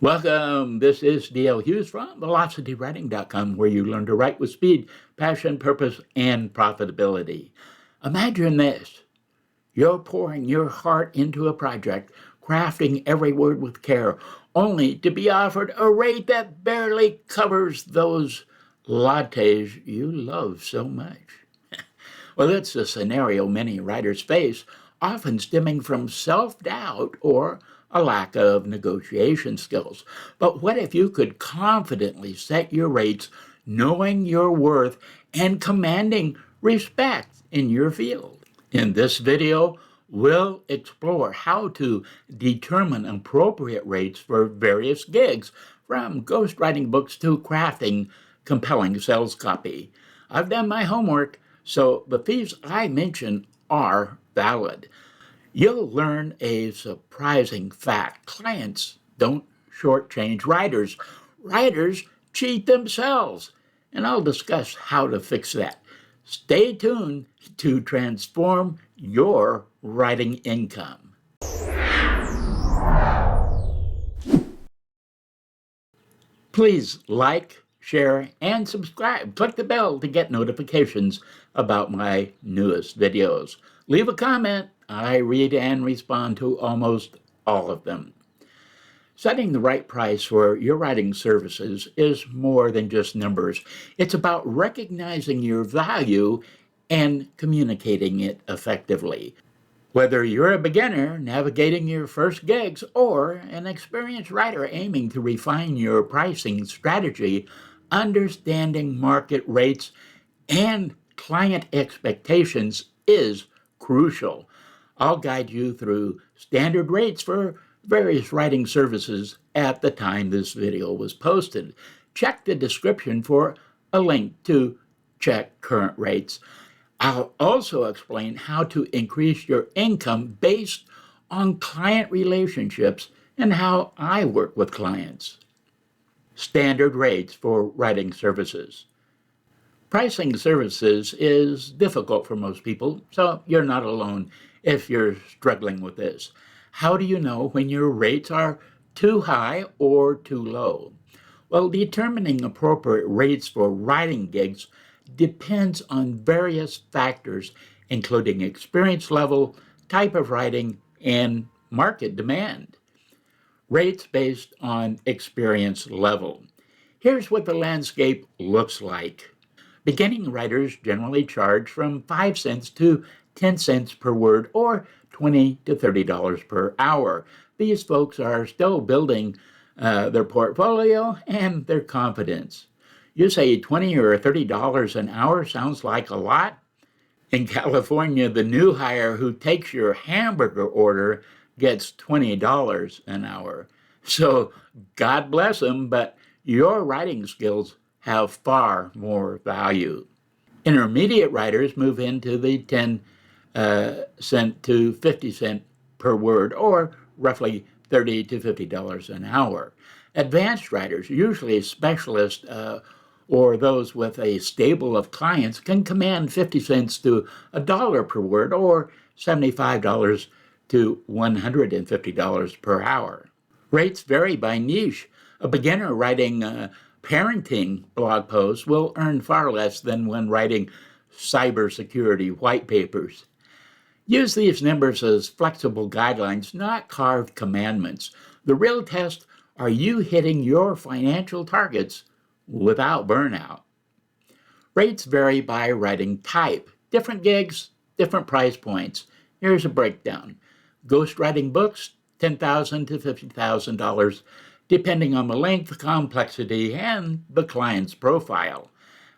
Welcome. This is D.L. Hughes from VelocityWriting.com, where you learn to write with speed, passion, purpose, and profitability. Imagine this. You're pouring your heart into a project, crafting every word with care, only to be offered a rate that barely covers those lattes you love so much. Well, it's a scenario many writers face, often stemming from self-doubt or a lack of negotiation skills. But what if you could confidently set your rates, knowing your worth and commanding respect in your field? In this video, we'll explore how to determine appropriate rates for various gigs, from ghostwriting books to crafting compelling sales copy. I've done my homework, so the fees I mention are valid. You'll learn a surprising fact. Clients don't shortchange writers. Writers cheat themselves. And I'll discuss how to fix that. Stay tuned to transform your writing income. Please like, share, and subscribe. Click the bell to get notifications about my newest videos. Leave a comment. I read and respond to almost all of them. Setting the right price for your writing services is more than just numbers. It's about recognizing your value and communicating it effectively. Whether you're a beginner navigating your first gigs or an experienced writer aiming to refine your pricing strategy, understanding market rates and client expectations is crucial. I'll guide you through standard rates for various writing services at the time this video was posted. Check the description for a link to check current rates. I'll also explain how to increase your income based on client relationships and how I work with clients. Standard rates for writing services. Pricing services is difficult for most people, so you're not alone if you're struggling with this. How do you know when your rates are too high or too low? Well, determining appropriate rates for writing gigs depends on various factors, including experience level, type of writing, and market demand. Rates based on experience level. Here's what the landscape looks like. Beginning writers generally charge from 5 cents to 10 cents per word, or $20 to $30 per hour. These folks are still building their portfolio and their confidence. You say $20 or $30 an hour sounds like a lot? In California, the new hire who takes your hamburger order gets $20 an hour. So God bless them, but your writing skills have far more value. Intermediate writers move into the 10 cent to 50 cent per word, or roughly $30 to $50 an hour. Advanced writers, usually specialists or those with a stable of clients, can command 50 cents to $1 per word, or $75 to $150 per hour. Rates vary by niche. A beginner writing parenting blog posts will earn far less than when writing cybersecurity white papers. Use these numbers as flexible guidelines, not carved commandments. The real test: are you hitting your financial targets without burnout? Rates vary by writing type. Different gigs, different price points. Here's a breakdown. Ghostwriting books, $10,000 to $50,000, depending on the length, complexity, and the client's profile.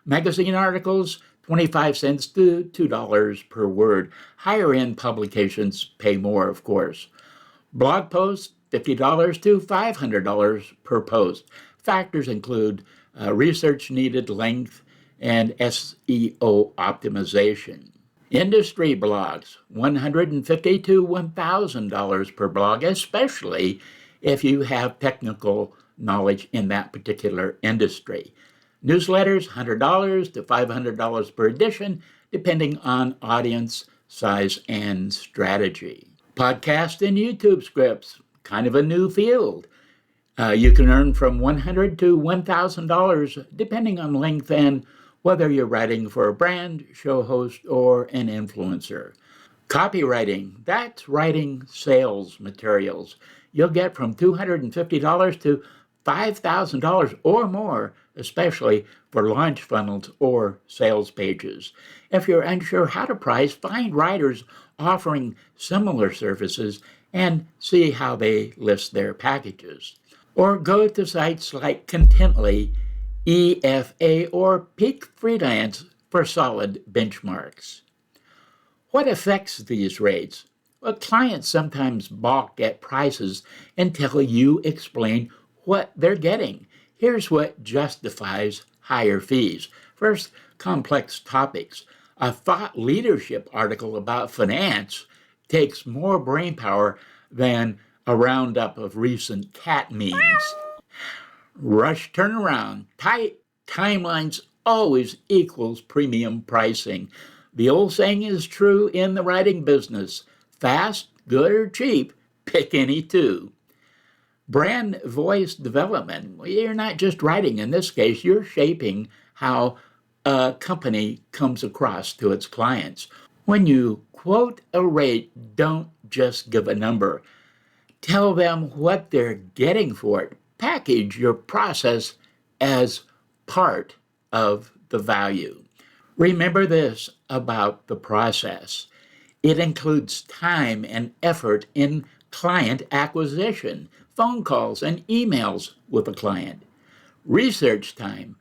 Magazine articles, 25 cents to $2 per word. Higher-end publications pay more, of course. Blog posts, $50 to $500 per post. Factors include research needed, length, and SEO optimization. Industry blogs, $150 to $1,000 per blog, especially if you have technical knowledge in that particular industry. Newsletters, $100 to $500 per edition, depending on audience size and strategy. Podcast and YouTube scripts, kind of a new field. You can earn from $100 to $1,000 depending on length and whether you're writing for a brand, show host, or an influencer. Copywriting, that's writing sales materials. You'll get from $250 to $5,000 or more, especially for launch funnels or sales pages. If you're unsure how to price, find writers offering similar services and see how they list their packages. Or go to sites like Contently, EFA, or Peak Freelance for solid benchmarks. What affects these rates? Well, clients sometimes balk at prices until you explain what they're getting. Here's what justifies higher fees. First, complex topics. A thought leadership article about finance takes more brainpower than a roundup of recent cat memes. Rush turnaround. Tight timelines always equals premium pricing. The old saying is true in the writing business: fast, good, or cheap, pick any two. Brand voice development. Well, you're not just writing. In this case, you're shaping how a company comes across to its clients. When you quote a rate, don't just give a number. Tell them what they're getting for it. Package your process as part of the value. Remember this about the process: it includes time and effort in client acquisition, phone calls and emails with a client, research time,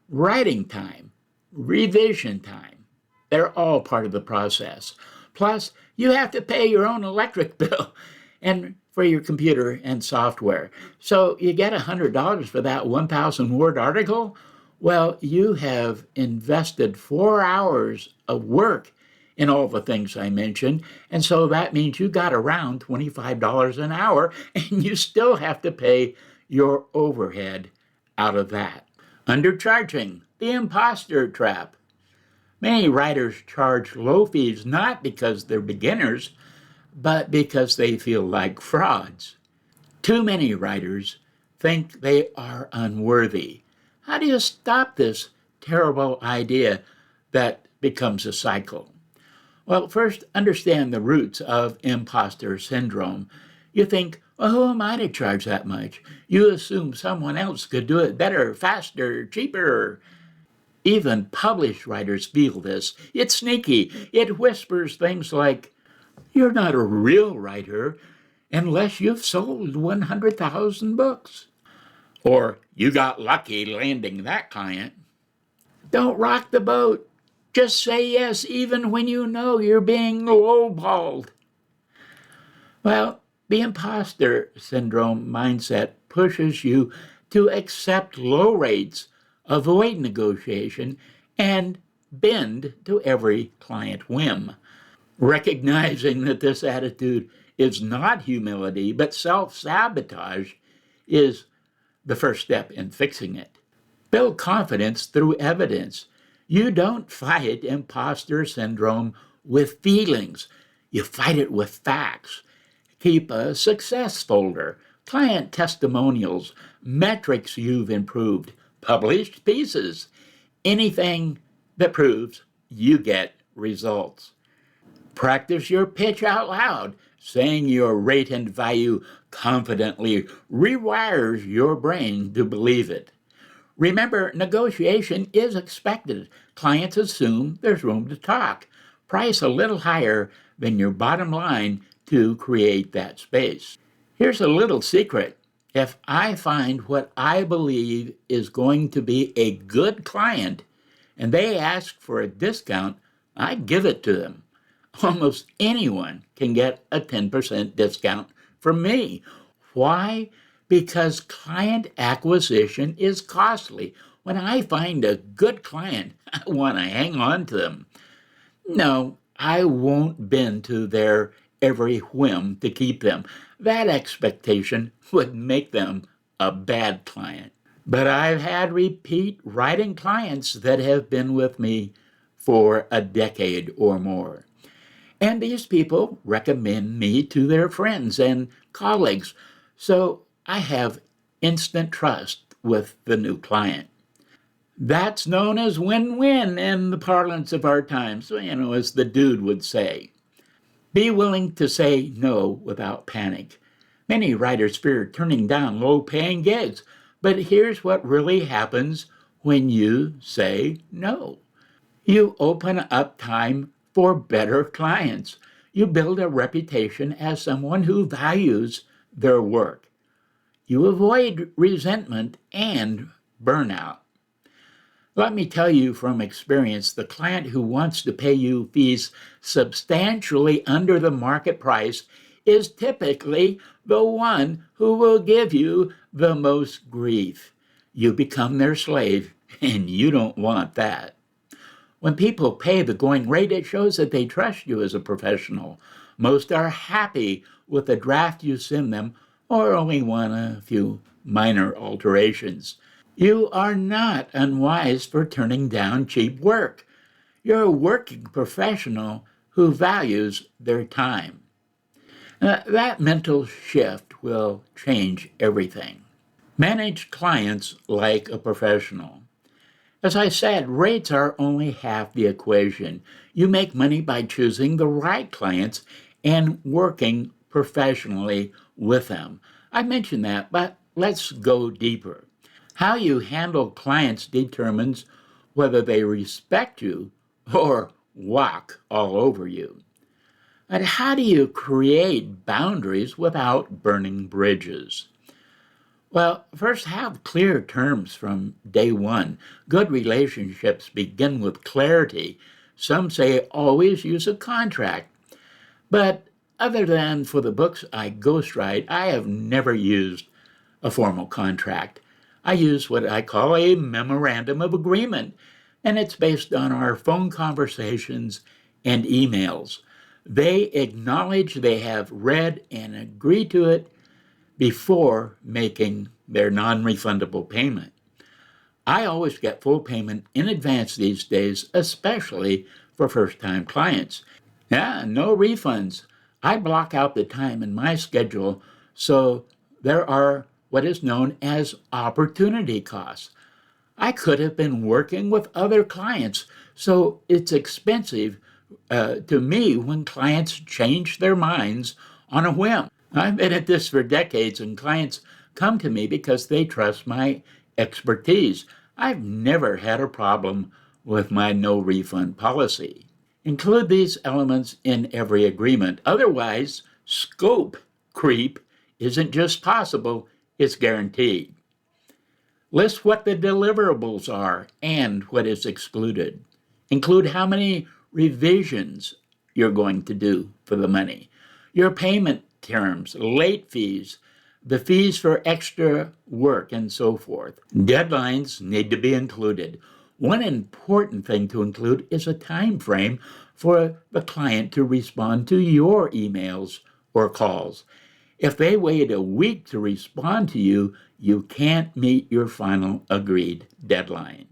writing time, revision time. They're all part of the process. Plus, you have to pay your own electric bill and for your computer and software. So you get $100 for that 1,000 word article. Well, you have invested 4 hours of work in all the things I mentioned. And so that means you got around $25 an hour, and you still have to pay your overhead out of that. Undercharging, the impostor trap. Many writers charge low fees not because they're beginners, but because they feel like frauds. Too many writers think they are unworthy. How do you stop this terrible idea that becomes a cycle? Well, first, understand the roots of imposter syndrome. You think, well, who am I to charge that much? You assume someone else could do it better, faster, cheaper. Even published writers feel this. It's sneaky. It whispers things like, you're not a real writer unless you've sold 100,000 books. Or, you got lucky landing that client. Don't rock the boat. Just say yes even when you know you're being lowballed. Well, the imposter syndrome mindset pushes you to accept low rates, avoid negotiation, and bend to every client whim. Recognizing that this attitude is not humility but self sabotage is the first step in fixing it. Build confidence through evidence. You don't fight imposter syndrome with feelings, you fight it with facts. Keep a success folder, client testimonials, metrics you've improved, published pieces, anything that proves you get results. Practice your pitch out loud. Saying your rate and value confidently rewires your brain to believe it. Remember, negotiation is expected. Clients assume there's room to talk. Price a little higher than your bottom line to create that space. Here's a little secret. If I find what I believe is going to be a good client and they ask for a discount, I give it to them. Almost anyone can get a 10% discount from me. Why? Because client acquisition is costly. When I find a good client, I want to hang on to them. No, I won't bend to their every whim to keep them. That expectation would make them a bad client. But I've had repeat writing clients that have been with me for a decade or more. And these people recommend me to their friends and colleagues. So I have instant trust with the new client. That's known as win-win in the parlance of our times, as the dude would say. Be willing to say no without panic. Many writers fear turning down low-paying gigs, but here's what really happens when you say no. You open up time for better clients. You build a reputation as someone who values their work. You avoid resentment and burnout. Let me tell you from experience, the client who wants to pay you fees substantially under the market price is typically the one who will give you the most grief. You become their slave, and you don't want that. When people pay the going rate, it shows that they trust you as a professional. Most are happy with the draft you send them, or only want a few minor alterations. You are not unwise for turning down cheap work. You're a working professional who values their time. That mental shift will change everything. Manage clients like a professional. As I said, rates are only half the equation. You make money by choosing the right clients and working professionally with them. I mentioned that, but let's go deeper. How you handle clients determines whether they respect you or walk all over you. And how do you create boundaries without burning bridges? Well, first, have clear terms from day one. Good relationships begin with clarity. Some say always use a contract. But other than for the books I ghostwrite, I have never used a formal contract. I use what I call a memorandum of agreement, and it's based on our phone conversations and emails. They acknowledge they have read and agree to it before making their non-refundable payment. I always get full payment in advance these days, especially for first-time clients. Yeah, no refunds. I block out the time in my schedule so there are what is known as opportunity costs. I could have been working with other clients, so it's expensive to me when clients change their minds on a whim. I've been at this for decades, and clients come to me because they trust my expertise. I've never had a problem with my no refund policy. Include these elements in every agreement. Otherwise, scope creep isn't just possible, it's guaranteed. List what the deliverables are and what is excluded. Include how many revisions you're going to do for the money, your payment terms, late fees, the fees for extra work, and so forth. Deadlines need to be included. One important thing to include is a time frame for the client to respond to your emails or calls. If they wait a week to respond to you, you can't meet your final agreed deadline.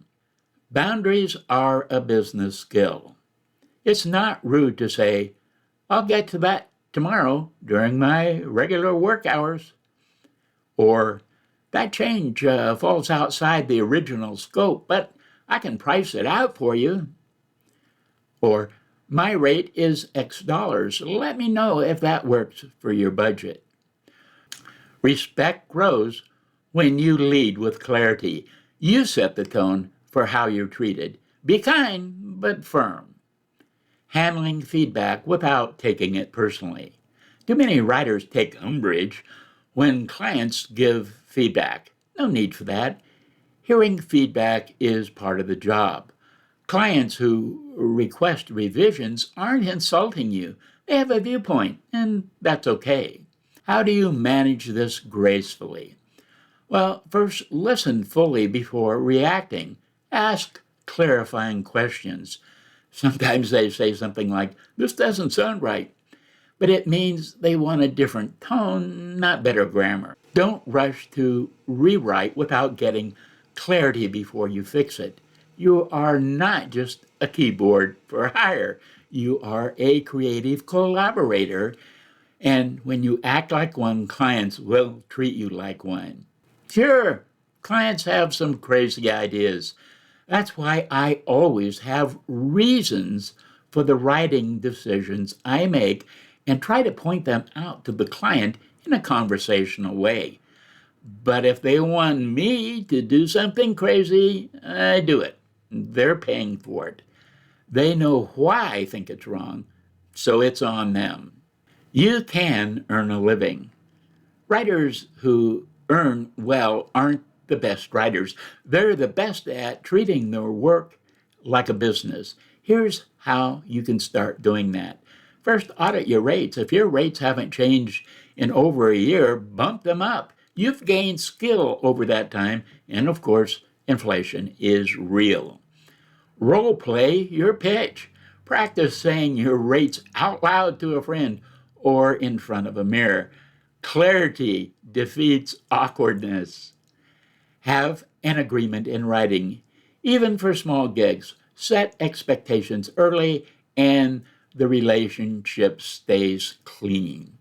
Boundaries are a business skill. It's not rude to say, I'll get to that tomorrow during my regular work hours. Or, that change falls outside the original scope, but I can price it out for you. Or, my rate is X dollars. Let me know if that works for your budget. Respect grows when you lead with clarity. You set the tone for how you're treated. Be kind, but firm. Handling feedback without taking it personally. Too many writers take umbrage when clients give feedback. No need for that. Hearing feedback is part of the job. Clients who request revisions aren't insulting you. They have a viewpoint, and that's okay. How do you manage this gracefully? Well, first, listen fully before reacting. Ask clarifying questions. Sometimes they say something like, this doesn't sound right, but it means they want a different tone, not better grammar. Don't rush to rewrite without getting clarity before you fix it. You are not just a keyboard for hire. You are a creative collaborator, and when you act like one, clients will treat you like one. Sure, clients have some crazy ideas. That's why I always have reasons for the writing decisions I make and try to point them out to the client in a conversational way. But if they want me to do something crazy, I do it. They're paying for it. They know why I think it's wrong, so it's on them. You can earn a living. Writers who earn well aren't the best writers. They're the best at treating their work like a business. Here's how you can start doing that. First, audit your rates. If your rates haven't changed in over a year, bump them up. You've gained skill over that time, and of course, inflation is real. Role play your pitch. Practice saying your rates out loud to a friend or in front of a mirror. Clarity defeats awkwardness. Have an agreement in writing, even for small gigs. Set expectations early and the relationship stays clean.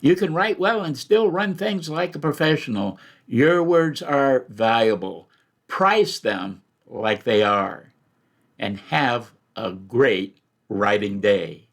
You can write well and still run things like a professional. Your words are valuable. Price them like they are and have a great writing day.